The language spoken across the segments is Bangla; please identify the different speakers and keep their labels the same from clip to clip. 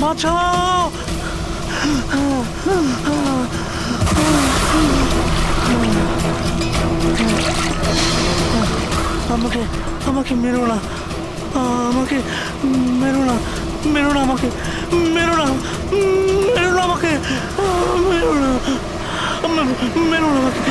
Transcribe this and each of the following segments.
Speaker 1: বাঁচাও। আমাকে আমাকে মেরো না, আমাকে মেরো না, মেরো না, আমাকে মেরো না, মেরো না, আমাকে মেরো না, মেরো না আমাকে।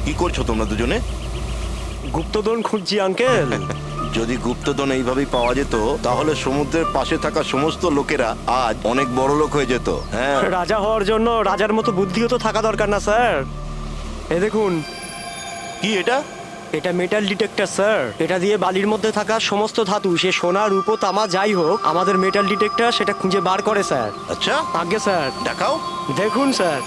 Speaker 2: কি করছো তোমরা দুজনে?
Speaker 3: গুপ্তধন খুঁজছি আঙ্কেল।
Speaker 2: যদি গুপ্তধন এইভাবেই পাওয়া যেত তাহলে সমুদ্রের পাশে থাকা সমস্ত লোকেরা আজ অনেক বড় লোক হয়ে যেত। হ্যাঁ,
Speaker 3: রাজা হওয়ার জন্য রাজার মতো বুদ্ধিও তো থাকা দরকার না স্যার। এ দেখুন,
Speaker 2: কি এটা?
Speaker 3: এটা মেটাল ডিটেক্টর স্যার। এটা দিয়ে বালির মধ্যে থাকা সমস্ত ধাতু, সে সোনা রূপো তামা যাই হোক, আমাদের মেটাল ডিটেক্টর সেটা খুঁজে বার করে স্যার।
Speaker 2: আচ্ছা,
Speaker 3: আগে স্যার
Speaker 2: দেখাও।
Speaker 3: দেখুন স্যার।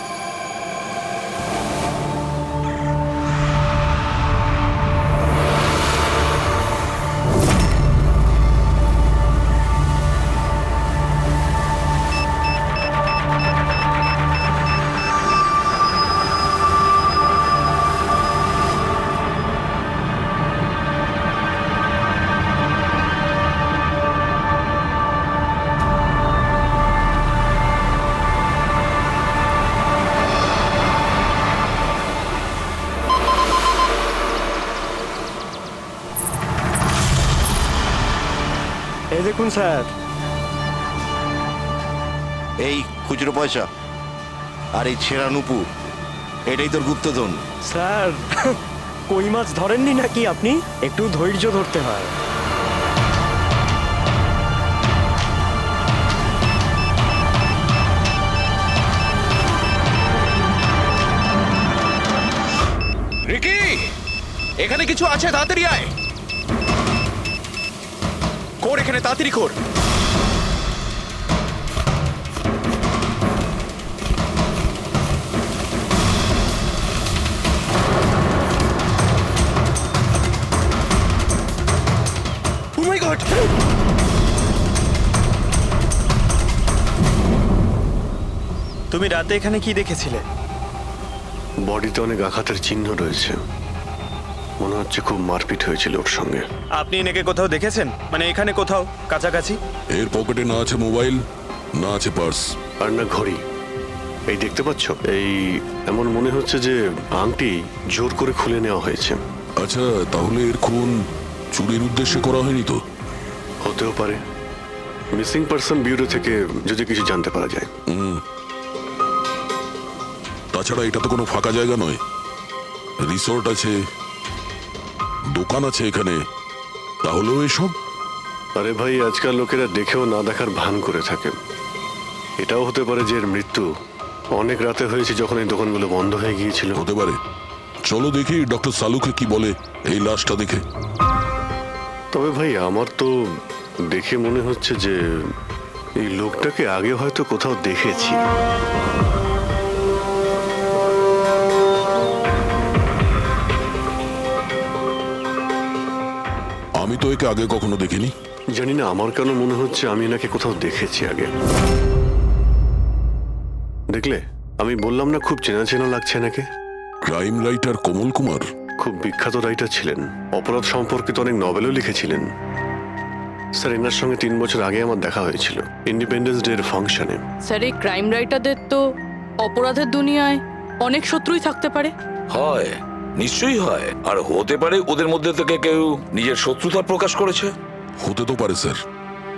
Speaker 3: এই দেখুন স্যার।
Speaker 2: এই খুচরো পয়সা আর এই ছেঁড়া নুপুর, এটাই তোর গুপ্তধন।
Speaker 3: স্যার, কই মাছ ধরেননি নাকি আপনি? একটু ধৈর্য ধরতে হয়।
Speaker 4: রিকি, এখানে কিছু আছে, তাড়াতাড়ি আয়। কর এখানে, তাড়াতাড়ি কর। Oh my God!
Speaker 5: তুমি রাতে এখানে কি দেখেছিলে?
Speaker 6: বডিতে অনেক আঘাতের চিহ্ন রয়েছে, মনে হচ্ছে খুব মারপিট হয়েছিল ওর সঙ্গে।
Speaker 5: আপনি এনাকে কোথাও দেখেছেন? মানে এখানে কোথাও কাছাকাছি?
Speaker 7: এর পকেটে না আছে মোবাইল, না আছে পার্স,
Speaker 6: আর না ঘড়ি। এই দেখতে পাচ্ছ, এই এমন মনে হচ্ছে যে আংটি জোর করে খুলে নেওয়া হয়েছে।
Speaker 7: আচ্ছা, তাহলে এর খুন চুরির উদ্দেশ্যে করা হয়নি তো?
Speaker 6: হতেও পারে। মিসিং পারসন ব্যুরো থেকে যদি কিছু জানতে পারা যায়।
Speaker 7: তাছাড়া এটা তো কোনো ফাঁকা জায়গা নয়, রিসোর্ট আছে, দোকান আছে এখানে, তাহলেও এসব?
Speaker 6: আরে ভাই, আজকাল লোকেরা দেখেও না দেখার ভান করে থাকে। এটাও হতে পারে যে এর মৃত্যু অনেক রাতে হয়েছে, যখন এই দোকানগুলো বন্ধ হয়ে গিয়েছিল।
Speaker 7: হতে পারে। চলো দেখি ডক্টর সালুকে কি বলে এই লাশটা দেখে।
Speaker 6: তবে ভাই, আমার তো দেখে মনে হচ্ছে যে এই লোকটাকে আগে হয়তো কোথাও দেখেছি।
Speaker 7: আমি তো একে আগে কখনো দেখিনি।
Speaker 6: জানি না, আমার কেন মনে হচ্ছে আমি এনাকে কোথাও দেখেছি আগে। দেখলে, আমি বললাম না খুব চেনা চেনা লাগছে এনাকে।
Speaker 7: ক্রাইম রাইটার কমল কুমার
Speaker 6: খুব বিখ্যাত রাইটার ছিলেন, অপরাধ সম্পর্কিত অনেক নভেলও লিখেছিলেন। স্যার, এনার সঙ্গে 3 বছর আগে আমার দেখা হয়েছিল ইন্ডিপেন্ডেন্স ডে এর ফাংশনে।
Speaker 8: স্যার, এই ক্রাইম রাইটারদের তো অপরাধের দুনিয়ায় অনেক শত্রুই থাকতে পারে।
Speaker 4: হয়, নিশ্চয়ই হয়। আর হতে পারে ওদের মধ্যে থেকে কেউ নিজের শত্রুতা প্রকাশ করেছে।
Speaker 7: হতে তো পারে স্যার,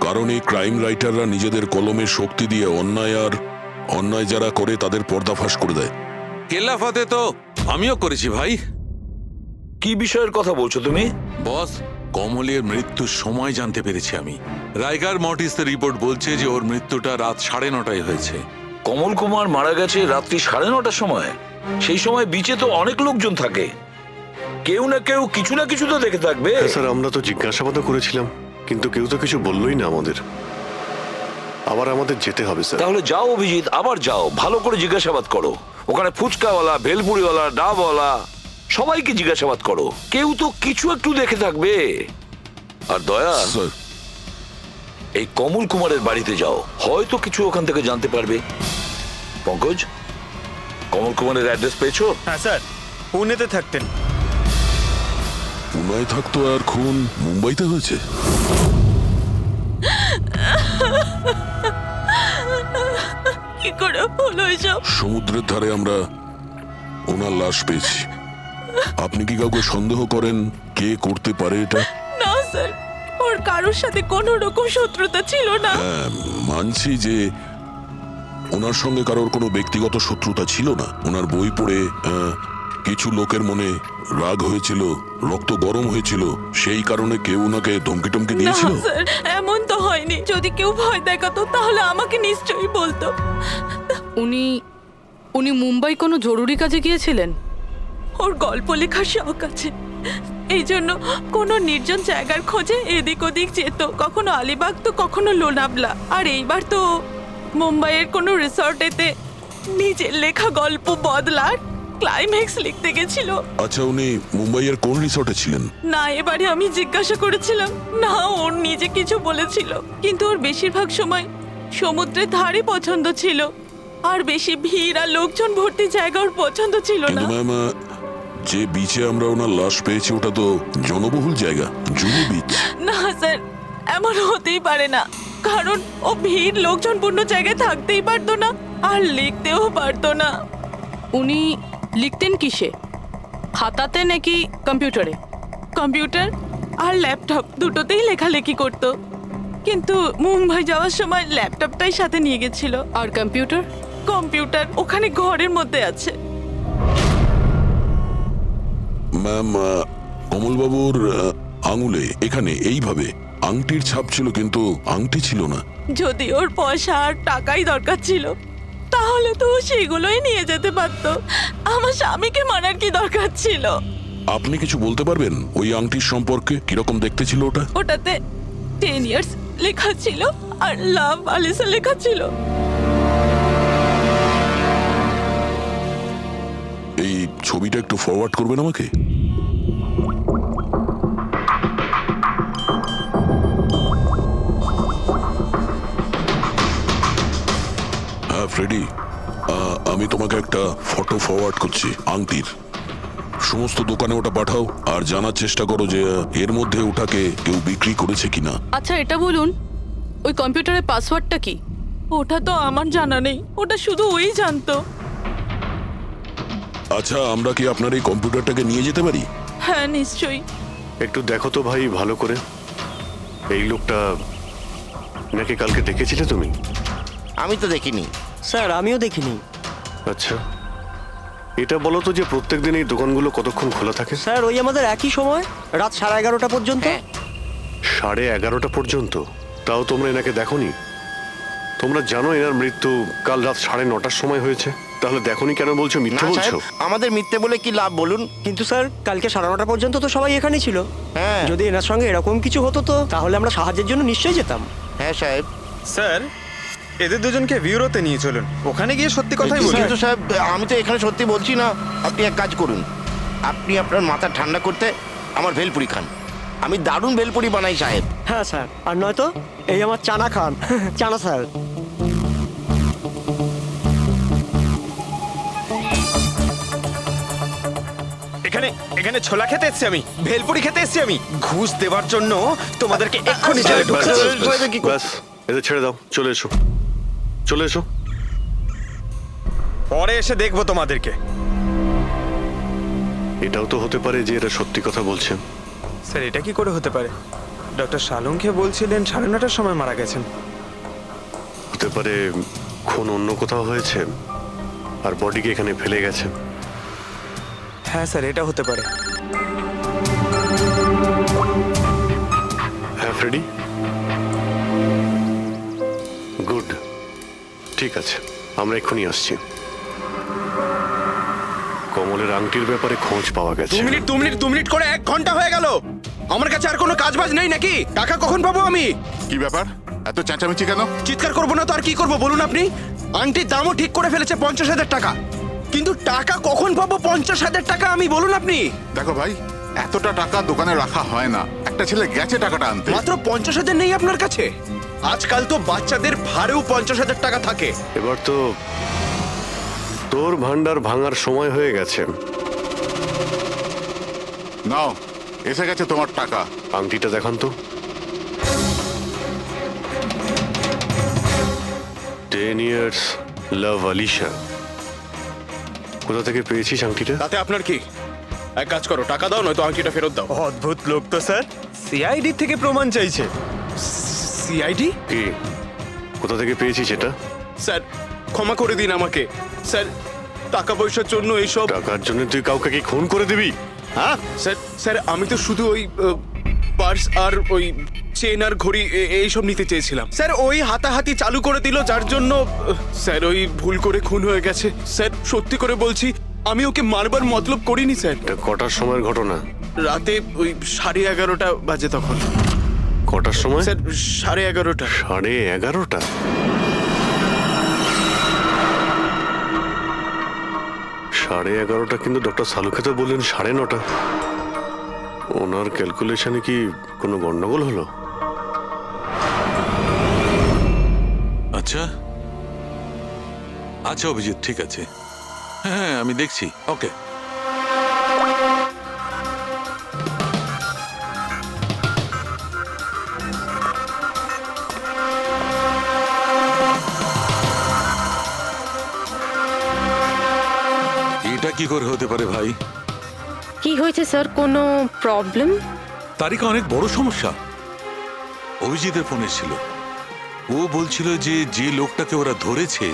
Speaker 7: কারণ এই ক্রাইম রাইটাররা নিজেদের কলমের শক্তি দিয়ে অন্যায় যারা করে তাদের পর্দাফাশ করে দেয়।
Speaker 9: কেল্লাফাতে তো আমিও করেছি ভাই।
Speaker 4: কি বিষয়ের কথা বলছো তুমি?
Speaker 9: বস, কমলের মৃত্যুর সময় জানতে পেরেছি আমি। রাইগার মর্টিসের রিপোর্ট বলছে যে ওর মৃত্যুটা রাত 9:30টায় হয়েছে।
Speaker 4: কমল কুমার মারা গেছে রাত্রি 9:30টার সময়। সেই সময় বিচে তো অনেক লোকজন থাকে, কেউ না কেউ কিছু না কিছু তো দেখে থাকবে।
Speaker 6: হ্যাঁ স্যার, আমরা তো জিজ্ঞাসাবাদও করেছিলাম, কিন্তু কেউ তো কিছু বললোই না আমাদের। আবার আমাদের যেতে হবে স্যার।
Speaker 4: তাহলে যাও অভিজিৎ, আবার যাও, ভালো করে জিজ্ঞাসাবাদ করো। ওখানে ফুচকাওয়ালা, ভেলপুরিওয়ালা, ডাবওয়ালা সবাইকে জিজ্ঞাসাবাদ করো, কেউ তো কিছু একটু দেখে থাকবে। আর দয়া,
Speaker 7: স্যার
Speaker 4: এই কমল কুমারের বাড়িতে যাও, হয়তো কিছু ওখান থেকে জানতে পারবে। পঙ্কজ, কমল কুমারের অ্যাড্রেস পেয়েছো?
Speaker 5: হ্যাঁ স্যার, পুনেতে থাকতেন।
Speaker 7: পুনায় থাকতো আর খুন মুম্বাইতে হয়েছে।
Speaker 8: কি করে হলো এসব?
Speaker 7: সমুদ্রের ধারে আমরা ওনার লাশ পেয়েছি। আপনি কি কাউকে সন্দেহ করেন কে করতে পারে এটা?
Speaker 8: না স্যার, ওর কারোর সাথে কোনো রকম শত্রুতা ছিল না।
Speaker 7: হ্যাঁ, মানছি যে ওনার সঙ্গে কারোর কোনো ব্যক্তিগত শত্রুতা ছিল না। ওনার বই পড়ে কিছু লোকের মনে রাগ হয়েছিল, রক্ত গরম হয়েছিল, সেই কারণে কেউ ওনাকে ধমকি টমকি
Speaker 8: না
Speaker 7: দিয়েছিল।
Speaker 8: স্যার, এমন তো হয়নি। যদি কেউ ভয় দেখাতো তাহলে আমাকে নিশ্চয়ই বলতো। উনি উনি মুম্বাই কোনো জরুরি কাজে গিয়েছিলেন? ওর গল্প লেখার শখ আছে, এই জন্য কোনো নির্জন জায়গার খোঁজে এদিক ওদিক যেত, কখনো আলিবাগ তো কখনো লোনাভলা। আর এইবার তো মুম্বাইয়ের কোনো রিসর্টেতে নিজের লেখা গল্প বদলার ক্লাইম্যাক্স লিখতে গেছিল।
Speaker 7: আচ্ছা, উনি মুম্বাইয়ের কোন রিসর্টে ছিলেন?
Speaker 8: না, এবারে আমি জিজ্ঞাসা করেছিলাম না, ওর নিজে কিছু বলেছিল, কিন্তু ওর বেশিরভাগ সময় সমুদ্রের ধারে পছন্দ ছিল, আর বেশি ভিড় আর লোকজন ভর্তি জায়গা ওর পছন্দ ছিল না।
Speaker 7: কিন্তু ম্যাম, যে বিচে আমরা ওনার লাশ পেয়েছি ওটা তো জনবহুল জায়গা, জুহু বিচ।
Speaker 8: না স্যার, এমন হতেই পারে না, কারণ ও ভিড় লোকজনপূর্ণ জায়গায় থাকতেই পারতো না, আর লিখতেও পারতো না। উনি লিখতেন কিসে, খাতাতে নাকি কম্পিউটারে? কম্পিউটার আর ল্যাপটপ দুটোতেই লেখালেখি করতো, কিন্তু মুম্বাই যাওয়ার সময় ল্যাপটপটাই সাথে নিয়ে গেছিল। আর কম্পিউটার? কম্পিউটার ওখানে ঘরের মধ্যে আছে।
Speaker 7: ম্যাম, কমলবাবুর আঙুলে এখানে এইভাবে আংটির ছাপ ছিল, কিন্তু আংটি ছিল না।
Speaker 8: যদি ওর পয়সা আর টাকাই দরকার ছিল তাহলে তো ও সেগুলোই নিয়ে যেতে পারতো। আমার স্বামীকে মারার কি দরকার ছিল?
Speaker 7: আপনি কিছু বলতে পারবেন ওই আংটির সম্পর্কে? কিরকম দেখতে ছিল ওটা?
Speaker 8: ওটাতে 10 ইয়ার্স লেখা ছিল আর লাভ আলিসা লেখা ছিল।
Speaker 7: এই ছবিটা একটু ফরওয়ার্ড করবেন আমাকে? হ্যাঁ ফ্রেডি, আমি তোমাকে একটা ফটো ফরওয়ার্ড করছি আংটির। সমস্ত দোকানে ওটা পাঠাও আর জানার চেষ্টা করো যে এর মধ্যে ওটাকে কেউ বিক্রি করেছে কিনা।
Speaker 8: আচ্ছা, এটা বলুন, ওই কম্পিউটারের পাসওয়ার্ডটা কি? ওটা তো আমার জানা নেই, ওটা শুধু ওই জানতো।
Speaker 7: আচ্ছা, আমরা কি আপনার এই কম্পিউটারটাকে নিয়ে যেতে পারি?
Speaker 8: হ্যাঁ নিশ্চয়ই।
Speaker 6: একটু দেখো তো ভাই ভালো করে, এই লোকটা নাকি কালকে দেখেছিলে তুমি?
Speaker 2: আমি তো দেখিনি।
Speaker 3: স্যার, আমিও দেখিনি।
Speaker 6: আচ্ছা, এটা বলো তো যে প্রত্যেকদিন এই দোকানগুলো কতক্ষণ খোলা থাকে?
Speaker 3: স্যার, ওই আমাদের একই সময়, রাত 11:30 পর্যন্ত।
Speaker 6: 11:30 পর্যন্ত? তাও তোমরা এনাকে দেখোনি? তোমরা জানো এনার মৃত্যু কাল রাত 9:30টার সময় হয়েছে, তাহলে দেখোনি কেন বলছো?
Speaker 2: না
Speaker 6: মিথ্যে
Speaker 2: সাহেব,
Speaker 6: বলছো?
Speaker 2: আমাদের মিথ্যে বলে কি লাভ বলুন?
Speaker 3: কিন্তু স্যার, কালকে 9:30 পর্যন্ত তো সবাই এখানেই ছিল।
Speaker 2: হ্যাঁ।
Speaker 3: যদি এনার সঙ্গে এরকম কিছু হতো তো তাহলে আমরা সাহায্যের জন্য নিশ্চয়ই যেতাম।
Speaker 2: হ্যাঁ সাহেব।
Speaker 5: স্যার, এদের দুজনকে ভিউরোতে নিয়ে চলুন, ওখানে গিয়ে সত্যি কথাই বলুন।
Speaker 2: কিন্তু সাহেব, আমি তো এখানে সত্যি বলছি না। আপনি এক কাজ করুন, আপনি আপনার মাথা ঠান্ডা করতে আমার ভেলপুরি খান। আমি দারুণ ভেলপুরি বানাই সাহেব।
Speaker 3: হ্যাঁ স্যার, আর নয়তো এই আমার চানা খান। চানা স্যার।
Speaker 5: এখানে এখানে ছোলা খেতে এসেছি আমি, ভেলপুরি খেতে এসেছি আমি। ঘুষ দেওয়ার জন্য তোমাদেরকে এক্ষুনি জেলে ঢোকাতে হবে।
Speaker 6: ব্যাস, এদের ছেড়ে দাও, চলে এসো, চলে এসো।
Speaker 5: পরে এসে দেখবো তোমাদেরকে।
Speaker 6: এটাও তো হতে পারে যে এরা সত্যি কথা বলছেন।
Speaker 5: স্যার, এটা কি করে হতে পারে? ডক্টর শালুংকে বলছিলেন 9:30টার সময় মারা গেছেন।
Speaker 6: হতে পারে খুন অন্য কোথাও হয়েছে আর বডিকে এখানে ফেলে গেছে।
Speaker 5: হ্যাঁ স্যার, এটা হতে পারে।
Speaker 6: রেডি? গুড, ঠিক আছে, আমরা এক্ষুনি আসছি। কমলের আংটির ব্যাপারে খোঁজ পাওয়া গেছে।
Speaker 5: 2 মিনিট করে 1 ঘন্টা হয়ে গেল। আমার কাছে আর কোনো কাজবাজ নেই নাকি? টাকা কখন পাবো আমি?
Speaker 10: কি ব্যাপার, এত চেঁচামেচি কেন?
Speaker 5: চিৎকার করবো না তো আর কি করবো বলুন আপনি? আংটির দামও ঠিক করে ফেলেছে 50,000 টাকা, কিন্তু টাকা কখন পাবো 50,000 টাকা আমি বলুন আপনি?
Speaker 10: দেখো ভাই, এতটা টাকা দোকানে রাখা হয় না। একটা ছেলে গেছে টাকাটা আনতে।
Speaker 5: মাত্র 50,000 নেই আপনার কাছে? আজকাল তো বাচ্চাদের ভাড়েও 50,000 টাকা থাকে।
Speaker 6: এবার তো তোর ভান্ডার ভাঙার সময় হয়ে গেছে।
Speaker 10: নাও, এসে গেছে তোমার টাকা।
Speaker 6: আংটিটা দেখান তো। 10 years লাভ আলিশা। কোথা থেকে পেয়েছিস আংটিটা?
Speaker 5: তাতে আপনার কি? এক কাজ করো, টাকা দাও, নয়তো আংটিটা ফেরত দাও।
Speaker 3: অদ্ভুত লোক তো স্যার, সিআইডি থেকে প্রমাণ চাইছে।
Speaker 5: সিআইডি?
Speaker 6: কি, কোথা থেকে পেয়েছিস এটা?
Speaker 5: স্যার ক্ষমা করে দিন আমাকে। স্যার টাকা পয়সার জন্য এইসব।
Speaker 6: টাকার জন্য তুই কাউকে কি খুন করে দিবি? হ্যাঁ
Speaker 5: স্যার স্যার আমি তো শুধু ওই পার্স আর ওই চেন আর ঘড়ি এইসব নিতে চেয়েছিলাম। স্যার ওই হাতাহাতি চালু করে দিল, যার জন্য স্যার ওই ভুল করে খুন হয়ে গেছে। স্যার সত্যি করে বলছি, আমি ওকে মারবার মতলব করিনি স্যার।
Speaker 6: এটা কটার সময়ের ঘটনা?
Speaker 5: রাতে ওই 11:30 বাজে তখন।
Speaker 6: কটার সময়?
Speaker 5: স্যার 11:30।
Speaker 6: 11:30? সাড়ে 11:30 কিন্তু ডক্টর সালুকে তো বললেন 9:30। ওনার ক্যালকুলেশনে কি কোনো গন্ডগোল হলো?
Speaker 9: আচ্ছা আচ্ছা অভিজিৎ, ঠিক আছে, হ্যাঁ আমি দেখছি। ওকে, এটা কি করে হতে পারে ভাই?
Speaker 11: কি হয়েছে স্যার, কোনো প্রবলেম?
Speaker 9: তারিকা অনেক বড় সমস্যা। অভিজিতের ফোন এসেছিল, ও বলছিল যে যে লোকটাকে ওরা ধরেছে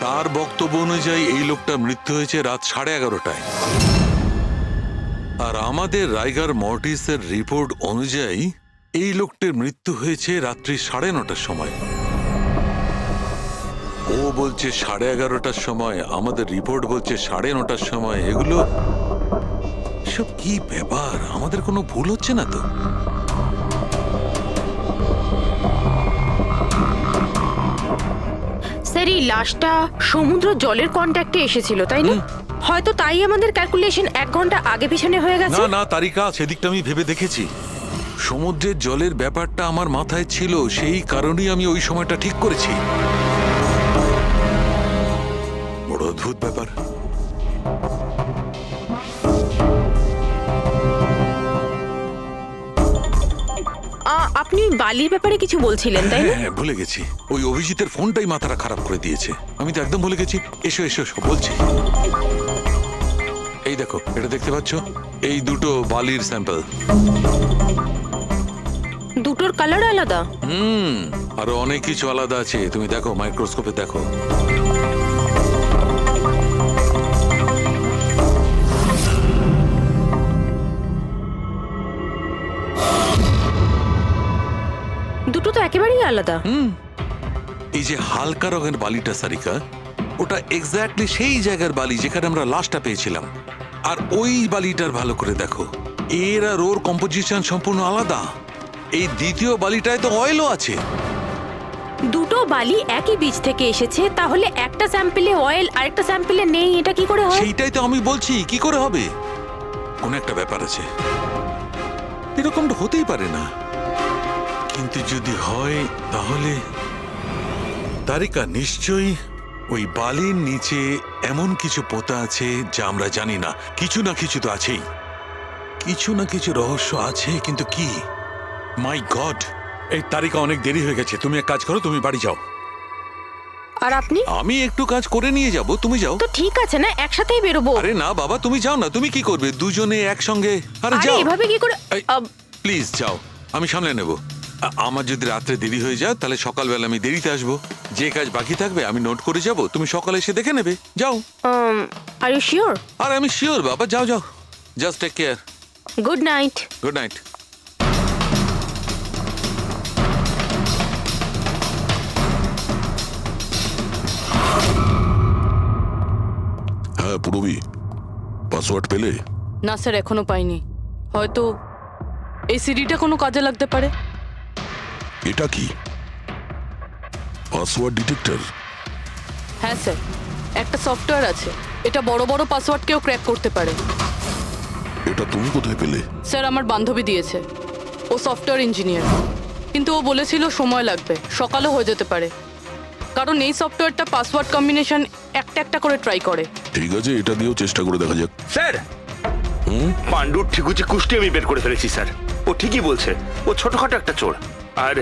Speaker 9: তার বক্তব্য অনুযায়ী এই লোকটার মৃত্যু হয়েছে রাত 11:30টায়, আর আমাদের রাইগার মর্টিসের রিপোর্ট অনুযায়ী এই লোকটির মৃত্যু হয়েছে রাত্রি 9:30টার সময়। ও বলছে 11:30টার সময়, আমাদের রিপোর্ট বলছে 9:30টার সময়। এগুলো সব কি ব্যাপার? আমাদের কোনো ভুল হচ্ছে না তো?
Speaker 11: স্যার এই লাশটা সমুদ্র জলের কন্ট্যাক্টে এসেছিল, তাই না? হয়তো তাই আমাদের ক্যালকুলেশন 1 ঘন্টা আগে পিছনে হয়ে গেছে।
Speaker 9: না না তারিকা, সেদিকটা আমি ভেবে দেখেছি। সমুদ্রের জলের ব্যাপারটা আমার মাথায় ছিল, সেই কারণেই আমি ওই সময়টা ঠিক করেছি। বড় অদ্ভুত ব্যাপার।
Speaker 11: আপনি বালির ব্যাপারে কিছু বলছিলেন, তাই না?
Speaker 9: হ্যাঁ ভুলে গেছি, ওই অভিজিতের ফোনটাই মাথাটা খারাপ করে দিয়েছে। আমি তো একদম ভুলে গেছি। এসো এসো এসো, বলছি। এই দেখো, এটা দেখতে পাচ্ছ? এই দুটো বালির স্যাম্পল।
Speaker 11: দুটোর কালার আলাদা?
Speaker 9: আরো অনেক কিছু আলাদা আছে, তুমি দেখো, মাইক্রোস্কোপে দেখো।
Speaker 11: দুটো তো একেবারেই আলাদা।
Speaker 9: এই যে হালকা রঙের বালিটা সারিকা, ওটা এক্স্যাক্টলি সেই জায়গার বালি যেখানে আমরা লাশটা পেয়েছিলাম। আর ওই বালিটার ভালো করে দেখো, এর আর ওর কম্পোজিশন সম্পূর্ণ আলাদা। এই দ্বিতীয় বালিটায় তো অয়েলও আছে।
Speaker 11: দুটো বালি একই বীজ থেকে এসেছে, তাহলে একটা স্যাম্পলে অয়েল আরেকটা স্যাম্পলে নেই, এটা কি করে হয়?
Speaker 9: সেইটাই তো আমি বলছি, কি করে হবে? কোন একটা ব্যাপার আছে, এরকমটা হতেই পারে না। কিন্তু যদি হয় তাহলে তারিকা নিশ্চয়ই ওই বালির নিচে এমন কিছু পোতা আছে যা আমরা জানি না। কিছু না কিছু তো আছেই, কিছু না কিছু রহস্য আছে, কিন্তু কি? মাই গড, এই তারিকা অনেক দেরি হয়ে গেছে। তুমি এক কাজ করো, তুমি বাড়ি যাও।
Speaker 11: আর আপনি?
Speaker 9: আমি একটু কাজ করে নিয়ে যাব, তুমি যাও।
Speaker 11: তো ঠিক আছে না, একসাথেই বেরোবো।
Speaker 9: আরে না বাবা, তুমি যাও না। তুমি কি করবে দুজনে একসঙ্গে? আরে যাও।
Speaker 11: এভাবে কি করে?
Speaker 9: প্লিজ যাও, আমি সামলে নেব। আমার যদি রাত্রে দেরি হয়ে যায় তাহলে সকালবেলা আমি দেরিতে আসবো। যে কাজ বাকি থাকবে আমি নোট করে যাব, তুমি সকালে এসে দেখে নেবে। যাও।
Speaker 11: Are you sure?
Speaker 9: আর আমি শিওর বাবা, যাও যাও, just take care.
Speaker 11: Good night.
Speaker 9: Good night.
Speaker 7: Pallavi, password পেলে?
Speaker 8: না স্যার, এখনো পাইনি। হয়তো এই সিডিটা কোনো কাজে লাগতে পারে।
Speaker 7: এটা কি পাসওয়ার্ড ডিটেক্টর?
Speaker 8: হ্যাঁ স্যার, একটা সফটওয়্যার আছে, এটা বড় বড় পাসওয়ার্ডকেও ক্র্যাক করতে পারে।
Speaker 7: এটা তুমি কোথায় পেলে?
Speaker 8: স্যার, আমার বান্ধবী দিয়েছে। ও সফটওয়্যার ইঞ্জিনিয়ার, কিন্তু ও বলেছিল সময় লাগবে, সকালও হয়ে যেতে পারে, কারণ এই সফটওয়্যারটা পাসওয়ার্ড কম্বিনেশন একটা একটা করে ট্রাই করে।
Speaker 7: ঠিক আছে, এটা দিয়েও চেষ্টা করে দেখা যাক।
Speaker 12: স্যার, পাণ্ডুর ঠিকুচে কুষ্টি আমি বের করে ফেলেছি স্যার। ও ঠিকই বলছে, ও ছোটখাটো একটা চোর, আর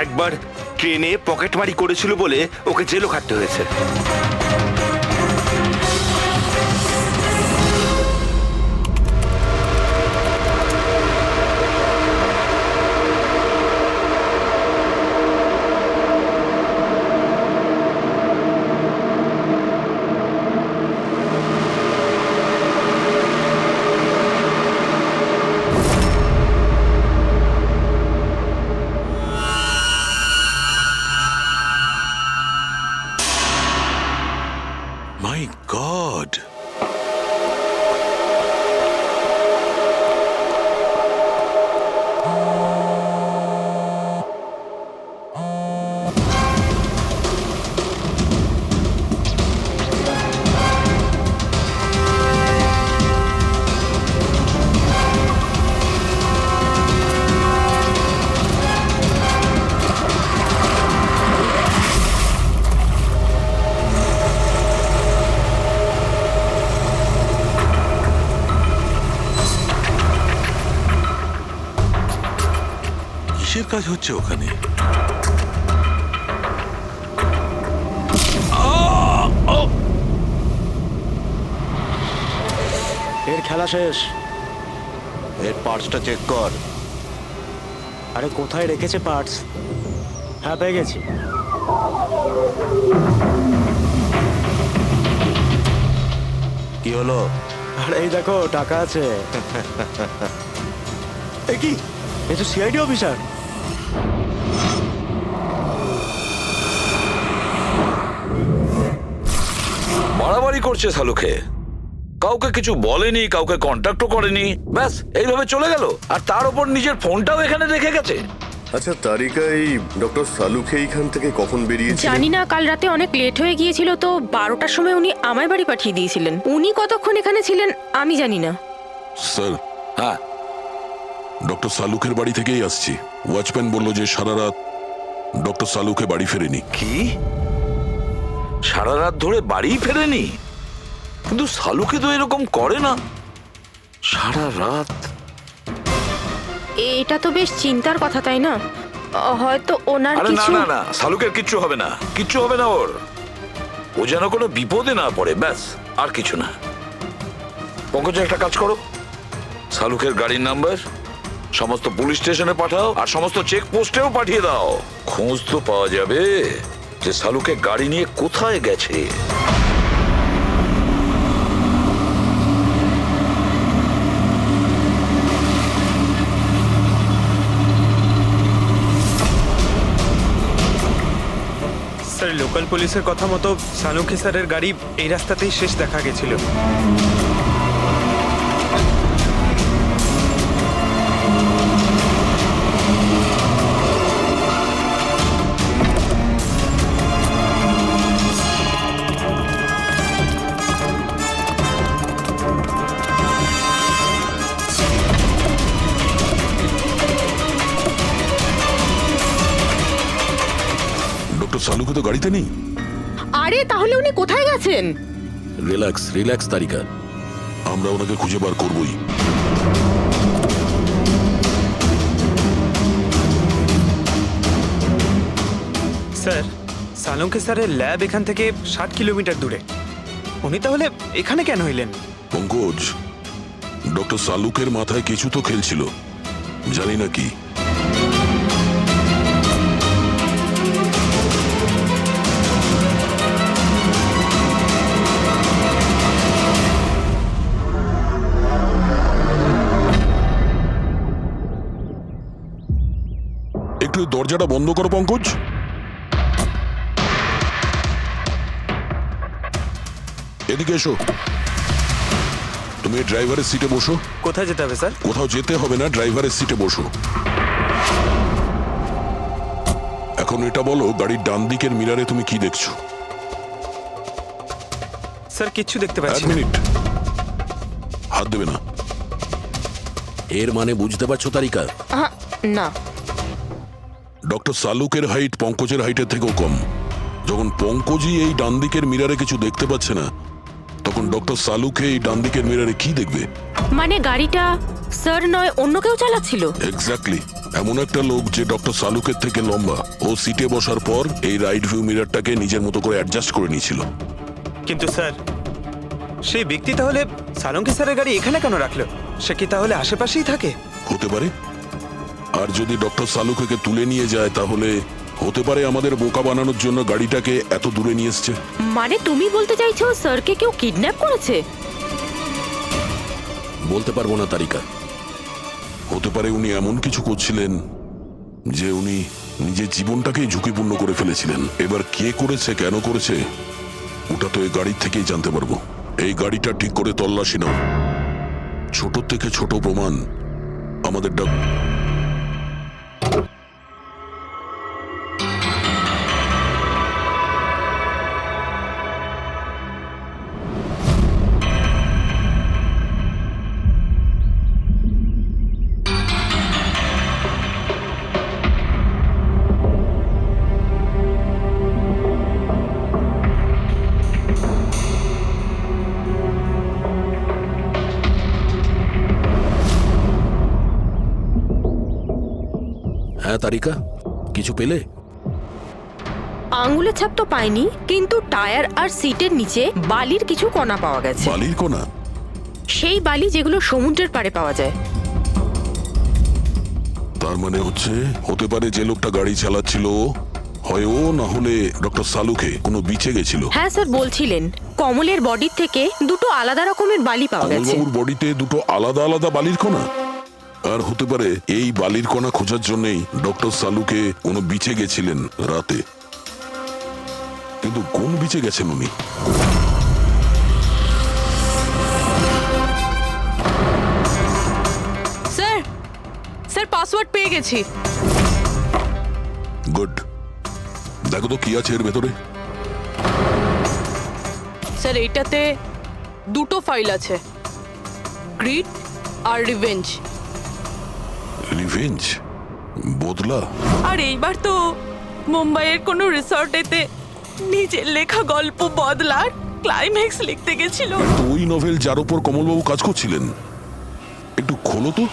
Speaker 12: একবার ট্রেনে পকেটমারি করেছিল বলে ওকে জেলও খাটতে হয়েছে।
Speaker 9: মাই গড, কিসের কাজ হচ্ছে ওখানে?
Speaker 3: এর খেলা শেষ।
Speaker 2: এর পার্টসটা চেক কর।
Speaker 3: আরে কোথায় রেখেছে পার্টস? হ্যাঁ, পেয়ে গেছি।
Speaker 2: কি হলো?
Speaker 3: আরে এই দেখো, টাকা আছে। এ কি, এ তো সিআইডি অফিসার।
Speaker 4: বাড়াবাড়ি করছে সালুকে, কাউকে কিছু বলেনি, কাউকে কন্ট্যাক্টও করেনি, ব্যাস এইভাবে চলে গেল, আর তার উপর নিজের ফোনটাও এখানে রেখে গেছে।
Speaker 6: আচ্ছা তারিকা, এই ডক্টর সালুকে এইখান থেকে কখন বেরিয়েছে?
Speaker 11: জানি না, কাল রাতে অনেক লেট হয়ে গিয়েছিল তো 12টার সময় উনি আমায় বাড়ি পাঠিয়ে দিয়েছিলেন। উনি কতক্ষণ এখানে ছিলেন আমি জানি না।
Speaker 7: স্যার,
Speaker 4: হ্যাঁ,
Speaker 7: ডক্টর সালুকের বাড়ি থেকেই আসছি। ওয়াচম্যান বলল যে সারা রাত ডক্টর সালুকে বাড়ি ফেরেনি।
Speaker 4: কি সারা রাত ধরে বাড়ি ফেরেনি? কিন্তু সালুকে তো এরকম করে না, সারা রাত।
Speaker 11: এটা তো বেশ চিন্তার কথা, তাই না? হয়তো ওনার
Speaker 4: আরে না
Speaker 11: কিছু।
Speaker 4: না না, সালুকের কিচ্ছু হবে না, কিচ্ছু হবে না ওর। ও যেন কোনো বিপদে না পড়ে, ব্যাস, আর কিছু না। পঙ্কজ, একটা কাজ করো, সালুকের গাড়ির নাম্বার সমস্ত পুলিশ স্টেশনে পাঠাও, আর সমস্ত চেক পোস্টেও পাঠিয়ে দাও। খোঁজ তো পাওয়া যাবে যে সালুকে গাড়ি নিয়ে কোথায় গেছে।
Speaker 5: স্যার, লোকাল পুলিশের কথা মতো সালুকে স্যারের গাড়ি এই রাস্তাতেই শেষ দেখা গেছিল।
Speaker 7: ডক্টর সালুকে তো গাড়িতে নেই।
Speaker 11: আরে তাহলে উনি কোথায় গেছেন?
Speaker 7: রিল্যাক্স রিল্যাক্স তারিকা, আমরা ওনাকে খুঁজে বার করবই।
Speaker 5: স্যার, সালুকে স্যারের ল্যাব এখান থেকে 60 কিলোমিটার দূরে। উনি তাহলে এখানে কেন এলেন?
Speaker 7: পঙ্কজ, ডক্টর সালুকের মাথায় কিছু তো খেলছিল, জানি না কি। একটু দরজাটা বন্ধ করো পঙ্কজ। এদিকে এসো। তুমি ড্রাইভারের সিটে বসো।
Speaker 3: কোথায় যেতে হবে স্যার?
Speaker 7: কোথাও যেতে হবে না, ড্রাইভারের সিটে বসো। এখন এটা বলো, গাড়ির ডান দিকের মিরারে তুমি কি দেখছো?
Speaker 3: স্যার কিচ্ছু দেখতে
Speaker 7: এক
Speaker 3: পাচ্ছি না।
Speaker 7: মিনিট, হাত দেবে না।
Speaker 1: এর মানে বুঝতে পারছো তারিকা?
Speaker 11: না।
Speaker 7: ডক্টর সালুকের হাইট পঙ্কজের হাইটের থেকেও কম। যখন পঙ্কজই এই ডান দিকের মিরারে কিছু দেখতে পাচ্ছে না, তখন ডক্টর সালুকে এই ডান দিকের মিরারে কি দেখবে?
Speaker 11: মানে গাড়িটা স্যার নয় অন্য কেউ চালাচ্ছিল?
Speaker 7: এক্স্যাক্টলি, এমন একটা লোক যে ডক্টর সালুকের থেকে লম্বা। ও সিটে বসার পর এই রাইট ভিউ মিরারটাকে নিজের মতো করে অ্যাডজাস্ট করে নিয়েছিল।
Speaker 3: কিন্তু স্যার, সেই ব্যক্তি তাহলে সালঙ্কি স্যারের গাড়ি এখানে কেন রাখলো? সে কি তাহলে আশেপাশেই থাকে?
Speaker 7: হতে পারে। আর যদি ডক্টর সালুকে তুলে নিয়ে যায়, তাহলে হতে পারে আমাদের বোকা বানানোর জন্য গাড়িটাকে এত দূরে নিয়ে এসছে।
Speaker 11: মানে তুমি বলতে চাইছো স্যারকে কেউ কিডন্যাপ করেছে?
Speaker 1: বলতে পারবো না তারিকা।
Speaker 7: হতে পারে উনি এমন কিছু করছিলেন যে উনি নিজের জীবনটাকেই ঝুঁকিপূর্ণ করে ফেলেছিলেন। এবার কে করেছে, কেন করেছে, ওটা তো এই গাড়ির থেকেই জানতে পারবো। এই গাড়িটা ঠিক করে তল্লাশি নাও। ছোট থেকে ছোট প্রমাণ আমাদের
Speaker 1: হ্যাঁ তারিকা, কিছু পেলে?
Speaker 11: আঙ্গুলের ছাপ তো পাইনি, কিন্তু টায়ার আর সিটের নিচে বালির কিছু কণা পাওয়া গেছে।
Speaker 7: বালির কোনা?
Speaker 11: সেই বালি যেগুলো সমুদ্রের পাড়ে পাওয়া যায়।
Speaker 7: তার মানে হতে পারে যে লোকটা গাড়ি চালাচ্ছিল হয় ও, না হলে ডক্টর সালুকে কোনো বিচে গেছিল।
Speaker 11: হ্যাঁ স্যার বলছিলেন কমলের বডির থেকে দুটো আলাদা রকমের বালি পাওয়া গেছে।
Speaker 7: কমলবাবুর বডিতে দুটো আলাদা আলাদা বালির কণা? আর হতে পারে এই বালির কণা খোঁজার জন্যই ডক্টর সালুকে কোনো বিচে গেছিলেন রাতে। কিন্তু কোন বিচে গেছেন উনি?
Speaker 8: স্যার, স্যার পাসওয়ার্ড পেয়ে গেছি।
Speaker 7: গুড। দেখো তো কি আছে এর ভেতরে।
Speaker 8: স্যার এইটাতে দুটো ফাইল আছে, গ্রিড আর রিভেঞ্জ।
Speaker 7: রিভেঞ্জ? বদলা?
Speaker 8: আর এইবার তো মুম্বাইয়ের কোনো রিসর্টেতে নিজের লেখা গল্প বদলার ক্লাইম্যাক্স লিখতে গেছিল।
Speaker 7: তো ওই নভেল যার উপর কমলবাবু কাজ করছিলেন, একটু খোলো তো।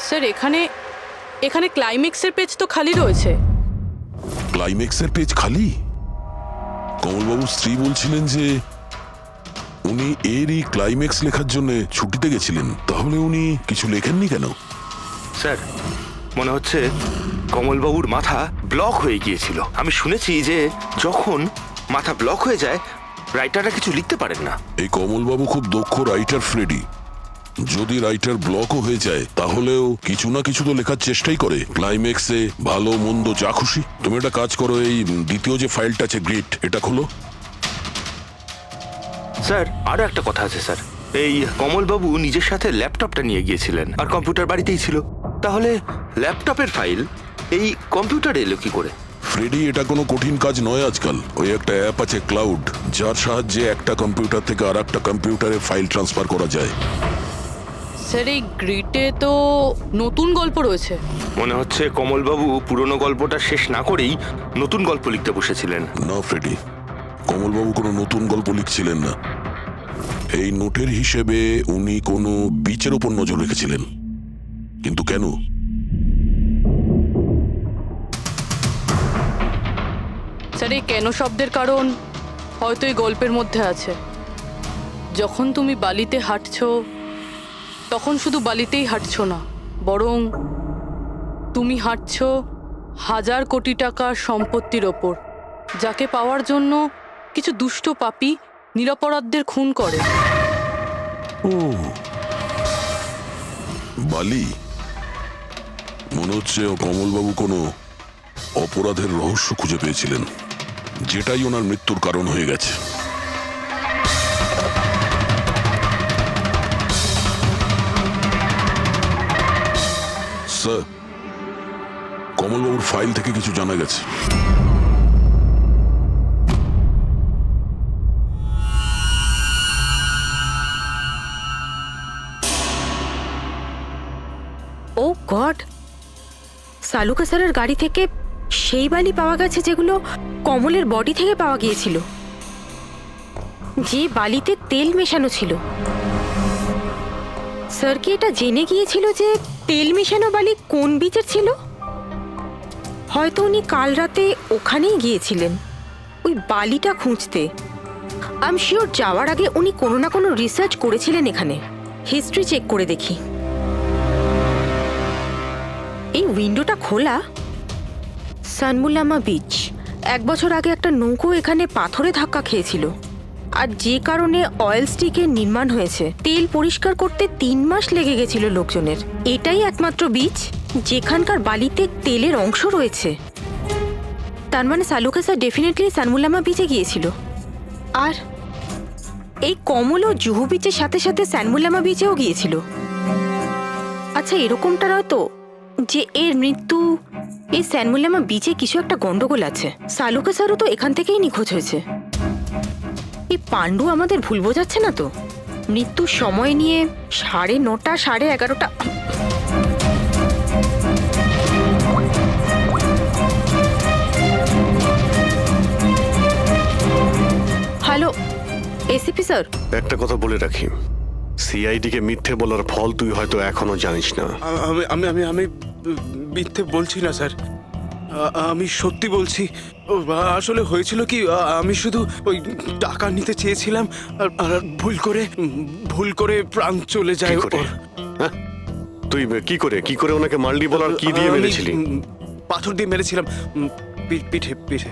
Speaker 8: স্যার এখানে এখানে ক্লাইম্যাক্সের পেজ তো খালি রয়েছে।
Speaker 7: ক্লাইম্যাক্সের পেজ খালি? কমলবাবুর স্ত্রী বলছিলেন যে উনি এরই ক্লাইম্যাক্স লেখার জন্য ছুটিতে গেছিলেন। তাহলে উনি কিছু লেখেননি কেন?
Speaker 12: স্যার মনে হচ্ছে কমলবাবুর মাথা ব্লক হয়ে গিয়েছিল। আমি শুনেছি যে যখন মাথা ব্লক হয়ে যায় রাইটাররা কিছু লিখতে পারেন না।
Speaker 7: এই কমলবাবু খুব দক্ষ রাইটার ফ্রেডি। যদি রাইটার ব্লকও হয়ে যায় তাহলেও কিছু না কিছু তো লেখার চেষ্টাই করে। ক্লাইম্যাক্সে ভালো মন্দ যা খুশি। তুমি একটা কাজ করো, এই দ্বিতীয় যে ফাইলটা আছে গ্রিড, এটা খোলো।
Speaker 12: স্যার আরো একটা কথা আছে স্যার, এই কমলবাবু নিজের সাথে ল্যাপটপটা নিয়ে গিয়েছিলেন আর কম্পিউটার বাড়িতেই ছিল। তাহলে ল্যাপটপের ফাইল এই কম্পিউটারে এলো কি করে?
Speaker 7: ফ্রেডি, এটা কোনো কঠিন কাজ নয় আজকাল। ওই একটা অ্যাপ আছে ক্লাউড, যার সাহায্যে একটা কম্পিউটার থেকে আর একটা কম্পিউটারে ফাইল ট্রান্সফার করা যায়।
Speaker 8: স্যার এই গ্রিডে তো নতুন গল্প রয়েছে।
Speaker 12: মনে হচ্ছে কমলবাবু পুরনো গল্পটা শেষ না করেই নতুন গল্প লিখতে বসেছিলেন।
Speaker 7: না ফ্রেডি, কমলবাবু কোনো নতুন গল্প লিখছিলেন না। এই নোটের হিসেবে উনি কোনো বিচের ওপর নজর রেখেছিলেন। কিন্তু কেন?
Speaker 8: স্যার এই কেন শব্দের কারণ হয়তো এই গল্পের মধ্যে আছে। যখন তুমি বালিতে হাঁটছো তখন শুধু বালিতেই হাঁটছো না, বরং তুমি হাঁটছো 1000 কোটি টাকার সম্পত্তির ওপর, যাকে পাওয়ার জন্য কিছু দুষ্ট পাপী নিরপরাধদের খুন করে।
Speaker 7: ও বালি। মনে হচ্ছে কমলবাবু কোনো অপরাধের রহস্য খুঁজে পেয়েছিলেন, যেটাই ওনার মৃত্যুর কারণ হয়ে গেছে। স্যার, কমলবাবুর ফাইল থেকে কিছু জানা গেছে।
Speaker 11: ও গড, সালুকা স্যারের গাড়ি থেকে সেই বালি পাওয়া গেছে যেগুলো কমলের বডি থেকে পাওয়া গিয়েছিল, যে বালিতে তেল মেশানো ছিল। স্যার কি এটা জেনে গিয়েছিল যে তেল মেশানো বালি কোন বিচের ছিল? হয়তো উনি কাল রাতে ওখানেই গিয়েছিলেন ওই বালিটা খুঁজতে। আই এম শিওর যাওয়ার আগে উনি কোনো না কোনো রিসার্চ করেছিলেন এখানে। হিস্ট্রি চেক করে দেখি। এই উইন্ডোটা খোলা। সানমুলামা বিচ, 1 বছর আগে একটা নৌকো এখানে পাথরে ধাক্কা খেয়েছিল, আর যে কারণে অয়েল স্টিকের নির্মাণ হয়েছে। তেল পরিষ্কার করতে 3 মাস লেগে গেছিল লোকজনের। এটাই একমাত্র বিচ যেখানকার বালিতে তেলের অংশ রয়েছে। তার মানে সালুকা স্যার ডেফিনেটলি সানমুলামা বিচে গিয়েছিল। আর এই কমলও জুহু বিচের সাথে সাথে সানমুলামা বিচেও গিয়েছিল। আচ্ছা, এরকমটা নয় তো যে এর মৃত্যু এই সানমুলামা বিচে কিছু একটা গন্ডগোল আছে? সালুকা স্যারও তো এখান থেকেই নিখোঁজ হয়েছে। এই পাণ্ডু আমাদের ভুল বোঝাচ্ছে না তো? মৃত্যুর সময় নিয়ে 9:30 11:30। হ্যালো এসিপি স্যার,
Speaker 6: একটা কথা বলে রাখি, সিআইডি কে মিথ্যে বলার ফল তুই হয়তো এখনো জানিস না।
Speaker 5: আমি মিথ্যে বলছি না স্যার, আমি সত্যি বলছি। আসলে হয়েছিল কি, আমি শুধু ওই টাকা নিতে চেয়েছিলাম আর ভুল করে প্রাণ চলে যায়
Speaker 6: কি করে?
Speaker 5: ওর।
Speaker 6: হ্যাঁ? তুই কি করে ওনাকে মাল্ডি বলার কি দিয়ে
Speaker 5: আমি
Speaker 6: মেরেছিলি?
Speaker 5: পাথর দিয়ে মেরেছিলাম, পিঠে।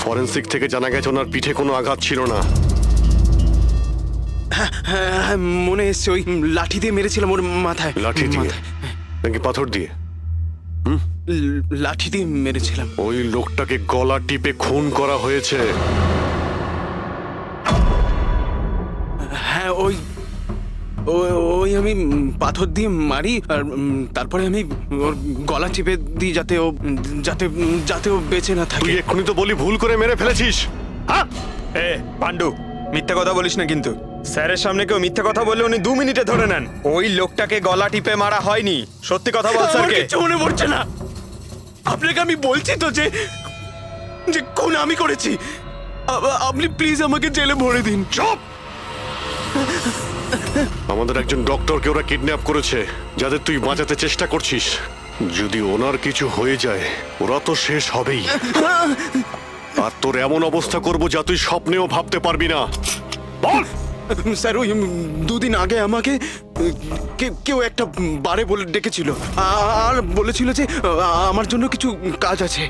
Speaker 6: ফরেনসিক থেকে জানা গেছে ওনার পিঠে কোনো আঘাত ছিল না।
Speaker 5: হ্যাঁ, মনে এসছে, ওই লাঠি দিয়ে মেরেছিলাম ওর মাথায়।
Speaker 6: লাঠি দিয়ে নাকি পাথর দিয়ে?
Speaker 5: লাঠি দিয়ে মেরেছিলাম।
Speaker 6: ওই লোকটাকে গলা টিপে খুন করা হয়েছে।
Speaker 5: হ্যাঁ, ওই আমি পাথর দিয়ে মারি, আর তারপরে আমি ওর গলা চিপে দিই যাতে ও বেঁচে না থাকে।
Speaker 6: তুই এক্ষুনি তো বলি ভুল করে মেরে ফেলেছিস।
Speaker 13: এ পাণ্ডু, মিথ্যা কথা বলিস না কিন্তু। স্যারের সামনে কেউ মিথ্যা কথা বললে উনি 2 মিনিটে ধরে নেন। ওই লোকটাকে গলা টিপে মারা হয়নি। সত্যি কথা বল স্যারকে।
Speaker 5: কিছু মনে পড়ছে না। আপনাকে আমি বলছি তো যে খুন আমি করেছি। আপনি প্লিজ আমাকে জেলে ভরে দিন।
Speaker 6: চুপ! আমাদের একজন ডক্টরকে ওরা কিডন্যাপ করেছে, যাদের তুই বাঁচাতে চেষ্টা করছিস। যদি ওনার কিছু হয়ে যায় ওরা তো শেষ হবেই। আর তোর এমন অবস্থা করবো যা তুই স্বপ্নেও ভাবতে পারবি না। বল!
Speaker 5: স্যার, ওই 2 দিন আগে আমাকে কেউ একটা বারে বলে ডেকেছিল আর বলেছিল যে আমার জন্য কিছু কাজ আছে।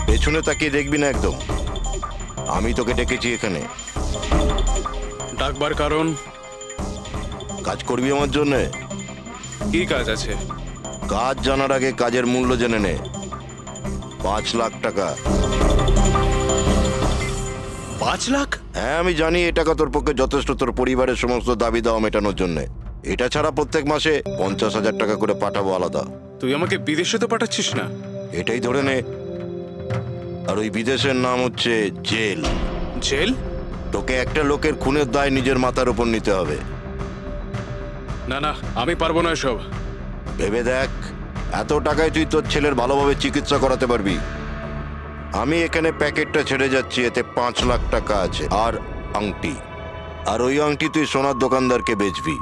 Speaker 2: পেছনে তাকিয়ে দেখবি না একদম। আমি তোকে ডেকেছি এখানে।
Speaker 5: ডাকবার কারণ?
Speaker 2: কাজ করবি আমার জন্য।
Speaker 5: কি কাজ আছে?
Speaker 2: কাজ জানার আগে কাজের মূল্য জেনে নে। 5 লাখ টাকা।
Speaker 5: 5 লাখ?
Speaker 2: হ্যাঁ, আমি জানি এই টাকা তোর পক্ষে যথেষ্ট তোর পরিবারের সমস্ত দাবি দাওয়া মেটানোর জন্য। এটা ছাড়া প্রত্যেক মাসে 50,000 টাকা করে পাঠাবো আলাদা।
Speaker 5: তুই আমাকে বিদেশে তো পাঠাচ্ছিস না?
Speaker 2: এটাই ধরে নে। আর ওই বিদেশের নাম হচ্ছে জেল।
Speaker 5: জেল?
Speaker 2: তোকে একটা লোকের খুনের দায় নিজের মাথার উপর নিতে হবে।
Speaker 5: না, আমি পারবো না এসব।
Speaker 2: ভেবে দেখ, এত টাকায় তুই তোর ছেলের ভালোভাবে চিকিৎসা করাতে পারবি। আমি এখানে প্যাকেটটা ছেড়ে যাচ্ছি, এতে 5 লাখ টাকা আছে আর আংটি। আর ওই আংটি তুই সোনার দোকানদারকে বেচবি।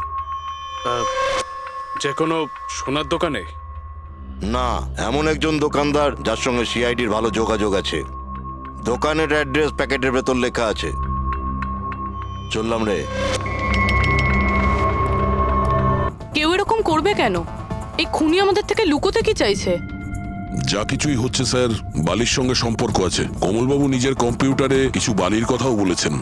Speaker 5: যে কোনো সোনার দোকানে?
Speaker 2: না, এমন একজন দোকানদার যার সঙ্গে সিআইডির ভালো যোগাযোগ আছে। দোকানের অ্যাড্রেস প্যাকেটের ভেতর লেখা আছে। চললাম রে।
Speaker 8: কেউ এরকম করবে কেন? এই খুনি আমাদের থেকে লুকোতে কি চাইছে?
Speaker 7: যা কিছুই হচ্ছে স্যার, বালির সঙ্গে সম্পর্ক আছে। কমলবাবু নিজের কম্পিউটারে কিছু বালির কথাও বলেছেন।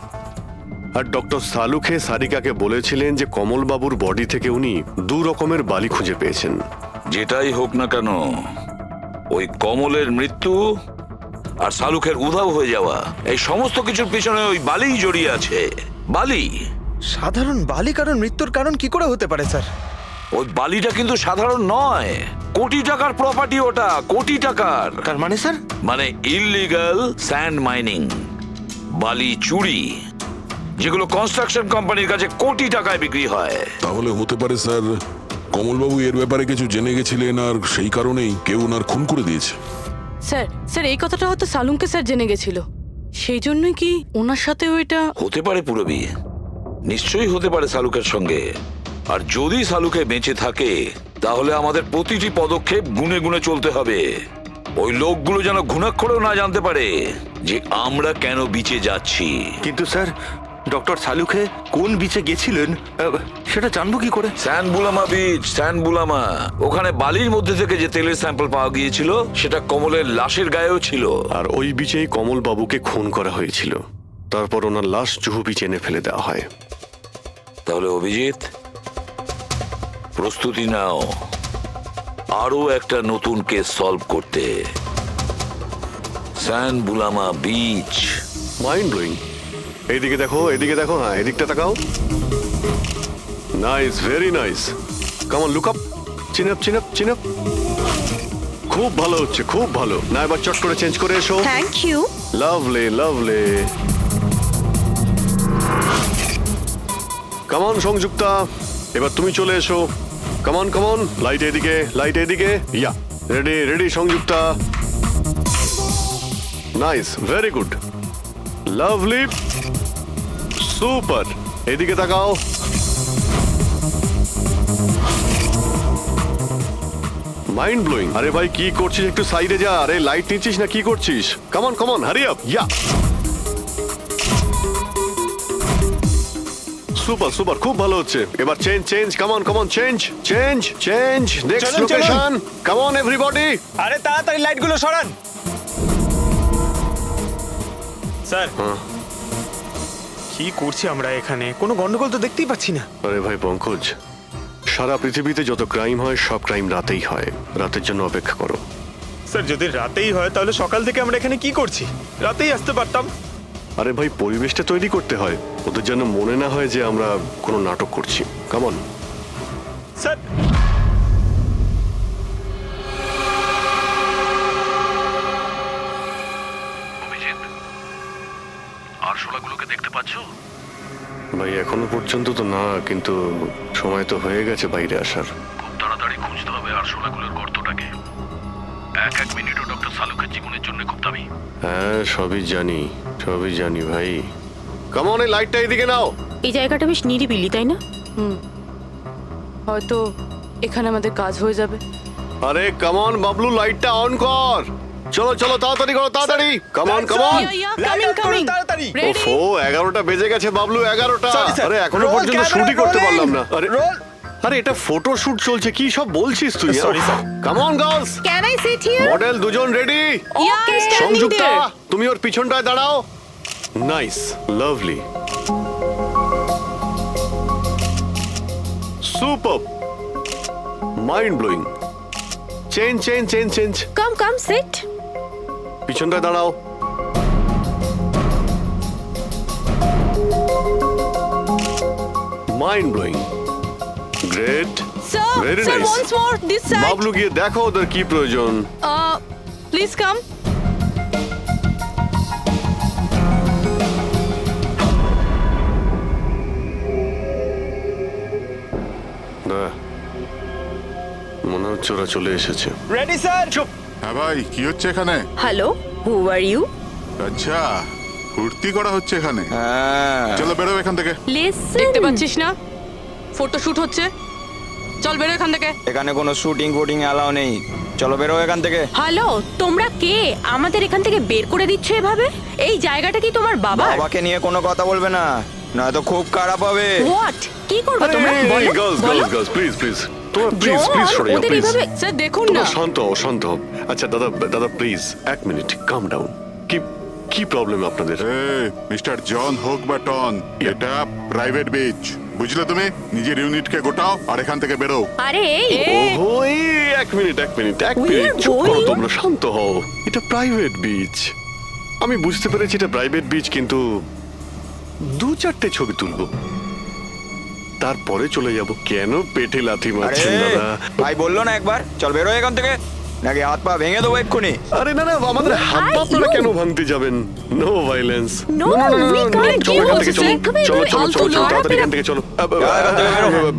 Speaker 6: আর ডক্টর সালুখে সারিকাকে বলেছিলেন যে কমলবাবুর বডি থেকে উনি 2 রকমের বালি খুঁজে পেয়েছেন।
Speaker 4: যেটাই হোক না কেন, ওই কমলের মৃত্যু আর শালুকের উধাও হয়ে যাওয়া, এই সমস্ত কিছুর পিছনে ওই বালিই জড়িয়ে আছে। বালি।
Speaker 13: সাধারণ বালি কারণ মৃত্যুর কারণ কি করে হতে পারে স্যার?
Speaker 4: ওই বালিটা কিন্তু সাধারণ নয়, কোটি টাকার প্রপার্টি ওটা, কোটি টাকার।
Speaker 12: তার মানে স্যার?
Speaker 4: মানে ইললিগাল স্যান্ড মাইনিং, বালি চুরি, যেগুলো কনস্ট্রাকশন কোম্পানির কাছে কোটি টাকায় বিক্রি হয়।
Speaker 7: তাহলে হতে পারে স্যার কমলবাবু এর ব্যাপারে কিছু জেনে গেছিলেন আর সেই কারণেই কেউ ওনার খুন করে দিয়েছে।
Speaker 8: স্যার স্যার এই কথাটা হয়তো সালুমকে স্যার জেনে গেছিল, সেই জন্যই কি ওনার সাথে ওইটা
Speaker 4: হতে পারে পুরবি, নিশ্চয়ই হতে পারে শালুকের সঙ্গে। আর যদি শালুকে বেঁচে থাকে তাহলে আমাদের প্রতিটি পদক্ষেপ গুনে গুনে চলতে হবে। ওই লোকগুলো যেন ঘুণাক্ষরেও না জানতে পারে যে আমরা কেন বিচে যাচ্ছি।
Speaker 12: কিন্তু স্যার, ডক্টর সালুখে কোন বিচে গেছিলেন সেটা জানবো কি করে?
Speaker 4: স্যানবুলামা বিচ, স্যানবুলামা। ওখানে বালির মধ্যে থেকে যে তেলের স্যাম্পল পাওয়া গিয়েছিল সেটা কমলের লাশের গায়েও ছিল।
Speaker 6: আর ওই বিচেই কমলবাবুকে খুন করা হয়েছিল। তারপর ওনার লাশ জুহু বিচে এনে ফেলে দেওয়া হয়।
Speaker 4: তাহলে অভিজিৎ, প্রস্তুতি নাও আরো একটা নতুন কেস সলভ করতে। স্যানবুলামা বিচ।
Speaker 6: Mind blowing. এইদিকে দেখো, এদিকে দেখো, হ্যাঁ এদিকটা তাকাও। Nice, very nice. Come on, look up, chin up, chin up, chin up. খুব ভালো হচ্ছে, খুব ভালো। না এবার চট করে চেঞ্জ করে এসো।
Speaker 11: Thank you.
Speaker 6: Lovely, lovely. Come on Sanjukta, এবার তুমি চলে এসো। Come on, come on. Light এদিকে, লাইট এদিকে। Yeah, ready, ready Sanjukta. Nice, very good, lovely, super. এদিকে তাকাও। Mind blowing. আরে ভাই কি করছিস, একটু সাইডে যা। আরে লাইট নিচ্ছিস না কি করছিস? Come on come on, hurry up. Yeah, super super, খুব ভালো হচ্ছে। এবার change change, come on come on, change change change. Next
Speaker 13: চলুন,
Speaker 6: লোকেশন, কামন এভরিবডি।
Speaker 13: আরে তাড়াতাড়ি লাইটগুলো সরান। স্যার, কি করছি আমরা এখানে? কোনো গন্ডগোল তো দেখতেই পাচ্ছি না।
Speaker 6: আরে ভাই পঙ্কজ, সারা পৃথিবীতে যত ক্রাইম হয় সব ক্রাইম রাতেই হয়। রাতের জন্য অপেক্ষা করো।
Speaker 13: স্যার, যদি রাতেই হয় তাহলে সকাল থেকে আমরা এখানে কি করছি? রাতেই আসতে পারতাম।
Speaker 6: আরে ভাই পরিবেশটা তৈরি করতে হয়, ওদের যেন মনে না হয় যে আমরা কোনো নাটক করছি। Come on
Speaker 13: sir.
Speaker 7: আরশোলাগুলোকে দেখতে পাচ্ছো?
Speaker 6: ভাই এখনো পর্যন্ত তো না, কিন্তু সময় তো হয়ে গেছে বাইরে আসার।
Speaker 7: খুব তাড়াতাড়ি খুঁজতে হবে আরশোলাগুলোর গর্তটাকে। এক মিনিটও ডক্টর সালুকের জীবনের জন্য খুব দামি।
Speaker 6: হ্যাঁ সবই জানি, সবই জানি ভাই। কামন, এই লাইটটা এদিকে নাও।
Speaker 11: এই জায়গাটা বেশ নিরিবিলি, তাই না?
Speaker 8: হয়তো এখানে আমাদের কাজ হয়ে যাবে।
Speaker 6: আরে কামন বাবলু, লাইটটা অন কর। চলো চলো, তাড়াতাড়ি করো, তাড়াতাড়ি। Come on come on.
Speaker 13: তাড়াতাড়ি।
Speaker 6: ওফো, 11টা বেজে গেছে বাবলু, 11টা।
Speaker 13: Sorry, sir.
Speaker 6: আরে এখনো
Speaker 13: Roll
Speaker 6: পর্যন্ত
Speaker 13: camera
Speaker 6: শুটই করতে
Speaker 13: rolling.
Speaker 6: পারলাম না। আরে
Speaker 13: Roll.
Speaker 6: আরে এটা ফটো শুট চলছে, কি সব বলছিস তুই?
Speaker 13: Sorry, sir.
Speaker 6: Come on girls,
Speaker 11: can I sit here?
Speaker 6: Model দুজন ready.
Speaker 11: Okay, standing
Speaker 6: Sanjukta,
Speaker 11: there.
Speaker 6: তুমি ওর পিছনটায় দাঁড়াও। Nice, lovely, super, mind blowing. Change change change change.
Speaker 11: Come come, sit.
Speaker 6: পিছনটায় দাঁড়াও। Mind blowing, great,
Speaker 8: sir,
Speaker 6: very
Speaker 8: sir,
Speaker 6: nice.
Speaker 8: once more this side.
Speaker 6: Bablu গিয়ে দেখো ওদের কি প্রয়োজন।
Speaker 8: Please come.
Speaker 6: মনে হচ্ছে ওরা চলে এসেছে।
Speaker 13: Ready sir.
Speaker 6: চুপ।
Speaker 10: হ্যাঁ ভাই, কি হচ্ছে এখানে?
Speaker 11: Hello, who are you?
Speaker 10: আচ্ছা, ফুর্তি করা হচ্ছে এখানে। চলো বেরো এখান থেকে।
Speaker 11: লিসেন।
Speaker 8: দেখতে পাচ্ছিস না ফটো শুট হচ্ছে? চল বেরো এখান থেকে।
Speaker 13: এখানে কোনো শুটিং ফুটিং অ্যালাউ নেই। চলো বেরো এখান থেকে।
Speaker 11: হ্যালো, তোমরা কে? আমাদের এখান থেকে বের করে দিচ্ছ এভাবে? এই জায়গাটা কি তোমার বাবার?
Speaker 13: বাবাকে নিয়ে কোনো কথা বলবে না, নয়তো খুব খারাপ হবে।
Speaker 11: হোয়াট? কি করবে তোমরা? বলো,
Speaker 6: গার্লস
Speaker 11: বলো।
Speaker 6: গার্লস গার্লস, প্লিজ প্লিজ, তোমরা প্লিজ
Speaker 11: জন,
Speaker 6: প্লিজ সরে যাও,
Speaker 11: ওদের
Speaker 6: প্লিজ।
Speaker 11: এভাবে
Speaker 8: স্যার দেখুন না।
Speaker 6: শান্ত হও, শান্ত হও। আচ্ছা দাদা, দাদা প্লিজ এক মিনিট, কাম ডাউন। কি কি প্রবলেম আপনাদের?
Speaker 10: মিস্টার জন হোক বা টন, এটা প্রাইভেট বিচ, বুঝলে তুমি? নিজের ইউনিটকে গোটাও আর এখান থেকে বেরো।
Speaker 11: আরে
Speaker 6: ওহো, এই এক মিনিট চুপ করো তোমরা, শান্ত হও। এটা প্রাইভেট বিচ, আমি বুঝতে পেরেছি এটা প্রাইভেট বিচ, কিন্তু 2-4টে ছবি তুলবো, তারপরে চলে যাব। কেন পেটে লাথি মারছেন দাদা?
Speaker 13: ভাই বললো না একবার চল বেরো এখান থেকে, নাকি হাত পা ভেঙে দেবো এক্ষুনি।
Speaker 6: আরে না আমাদের হাত পা আপনারা কেন ভাঙতে যাবেন? No violence.
Speaker 11: No, we can't
Speaker 6: চলো এখান
Speaker 11: do
Speaker 6: থেকে,
Speaker 11: this.
Speaker 6: চলো
Speaker 11: এখানে
Speaker 6: চলো চলো চলো,
Speaker 11: ফালতু
Speaker 6: তাড়াতাড়ি
Speaker 11: লড়াই
Speaker 6: এখান থেকে চলো।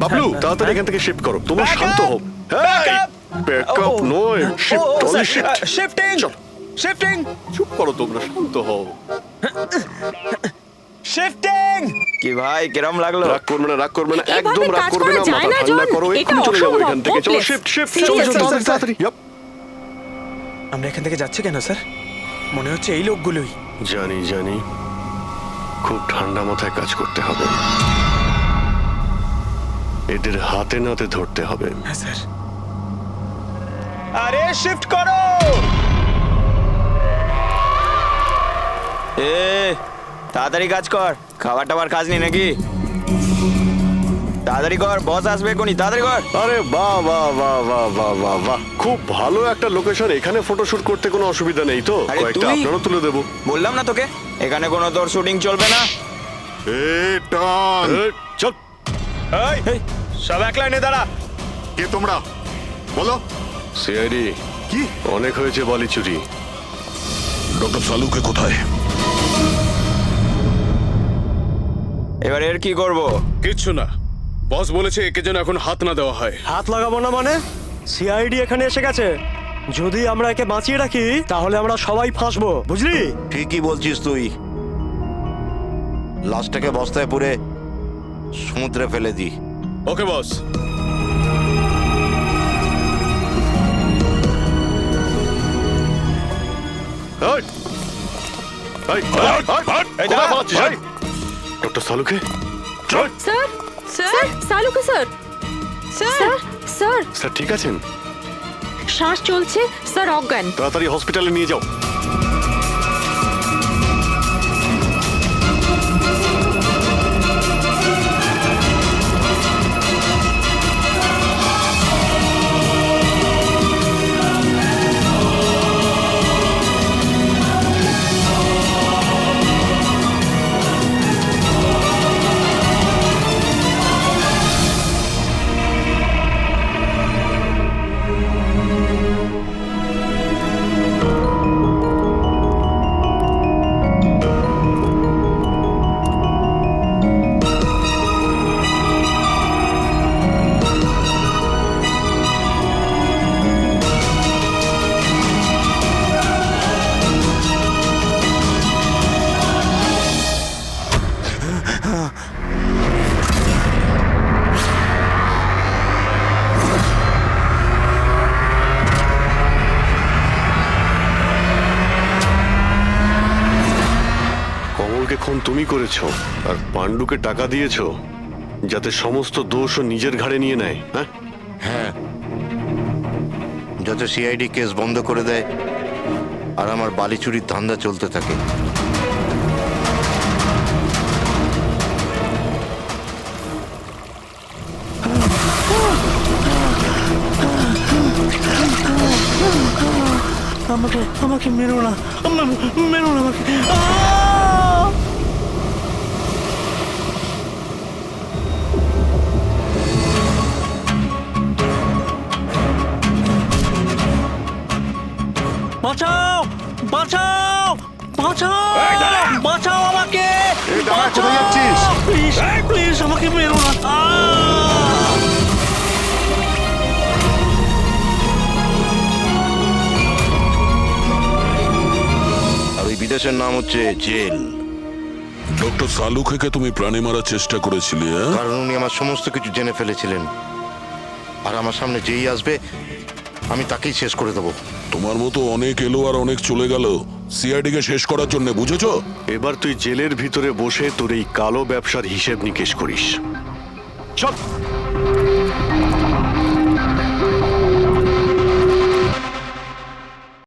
Speaker 6: বাবলু তাড়াতাড়ি এখান থেকে শিফট করো, তোমরা শান্ত হও। ব্যাকআপ নয়, shift, only shift.
Speaker 13: Shifting shifting
Speaker 6: চুপ করো তোমরা, শান্ত হও।
Speaker 13: শিফটিং। কি ভাই কিরম লাগলো?
Speaker 6: রাগ করবে না, রাগ করবে না,
Speaker 11: এভাবে
Speaker 6: একদম রাগ
Speaker 11: কাজ
Speaker 6: করবে
Speaker 11: করা
Speaker 6: না,
Speaker 11: যায়
Speaker 6: মাথা
Speaker 11: না,
Speaker 6: ঠান্ডা
Speaker 11: জন।
Speaker 6: করো,
Speaker 11: এটা
Speaker 6: এক্ষুনি চলে যাবো
Speaker 11: অসম্ভব,
Speaker 6: এখান থেকে। চলো
Speaker 11: hopeless.
Speaker 6: শিফট শিফট,
Speaker 11: Seriously,
Speaker 6: চলো তাড়াতাড়ি
Speaker 11: sir.
Speaker 6: তাড়াতাড়ি। Yup.
Speaker 5: আমরা এখান থেকে যাচ্ছি কেন স্যার? মনে হচ্ছে এই লোকগুলোই।
Speaker 6: জানি খুব ঠান্ডা মাথায় কাজ করতে হবে, এদের হাতে নাতে ধরতে হবে।
Speaker 5: হ্যাঁ স্যার।
Speaker 13: আরে শিফট করো। তাড়াতাড়ি কাজ কর, খাবার টাবার কাজ নেই নাকি? তাড়াতাড়ি কর, বস আসবে কোনি, তাড়াতাড়ি কর।
Speaker 6: আরে বাহ বাহ বাহ বাহ বাহ বাহ বাহ, খুব ভালো একটা লোকেশন। এখানে ফটোশুট করতে কোনো অসুবিধা নেই তো?
Speaker 13: আরে
Speaker 6: কয়েকটা
Speaker 13: তুই-
Speaker 6: আপনারও তুলে দেবো।
Speaker 13: বললাম না তোকে এখানে কোনো তোর শুটিং চলবে না।
Speaker 10: টন,
Speaker 6: চল।
Speaker 13: এই, সব এক লাইনে দাঁড়া।
Speaker 10: কে তোমরা? বলো।
Speaker 6: সিআইডি।
Speaker 10: কি?
Speaker 6: অনেক হয়েছে বালি চুরি।
Speaker 7: ডক্টর সালুকে কোথায়?
Speaker 13: এবার এর কি করব?
Speaker 5: কিচ্ছু না, বস বলেছে একে যেন এখন হাত না দেওয়া হয়।
Speaker 3: হাত লাগাবো না মানে? সিআইডি এখানে এসে গেছে, যদি আমরা একে বাঁচিয়ে রাখি তাহলে আমরা সবাই ফাঁসবো, বুঝলি?
Speaker 2: ঠিকই বলছিস তুই, লাশটাকে বস্তায় পুরে সমুদ্রে ফেলে দি।
Speaker 5: Okay boss.
Speaker 6: Doctor Salunke
Speaker 11: sir sir Salunke sir sir sir
Speaker 6: sir ঠিক আছেন?
Speaker 11: শ্বাস চলছে স্যার, অজ্ঞান।
Speaker 6: তাড়াতাড়ি হসপিটালে নিয়ে যাও। কমলকে খুন তুমি করেছো আর পাণ্ডুকে টাকা দিয়েছো যাতে সমস্ত দোষ ও নিজের ঘাড়ে নিয়ে নেয়।
Speaker 2: হ্যাঁ, যাতে সিআইডি কেস বন্ধ করে দেয় আর আমার বালি চুরির ধান্দা চলতে থাকে।
Speaker 1: আমাকে মেরো না, মেরো না আমাকে। বাঁচাও বাঁচাও বাঁচাও বাঁচাও আমাকে।
Speaker 10: কোথায় যাচ্ছিস?
Speaker 1: প্লিজ প্লিজ আমাকে মেরো না।
Speaker 2: আর ওই বিদেশের নাম হচ্ছে জেল।
Speaker 7: ডক্টর সালুকে তুমি প্রাণে মারার চেষ্টা করেছিলে, হ্যাঁ?
Speaker 2: কারণ উনি আমার সমস্ত কিছু জেনে ফেলেছিলেন, আর আমার সামনে যেই আসবে আমি তাকেই শেষ করে দেবো।
Speaker 7: তোমার মতো অনেক এলো আর অনেক চলে গেল সিআইডি কে শেষ করার জন্য, বুঝেছো?
Speaker 6: এবার তুই জেলের ভিতরে বসে তোর এই কালো ব্যবসার হিসেব নিকেশ করিস। চল।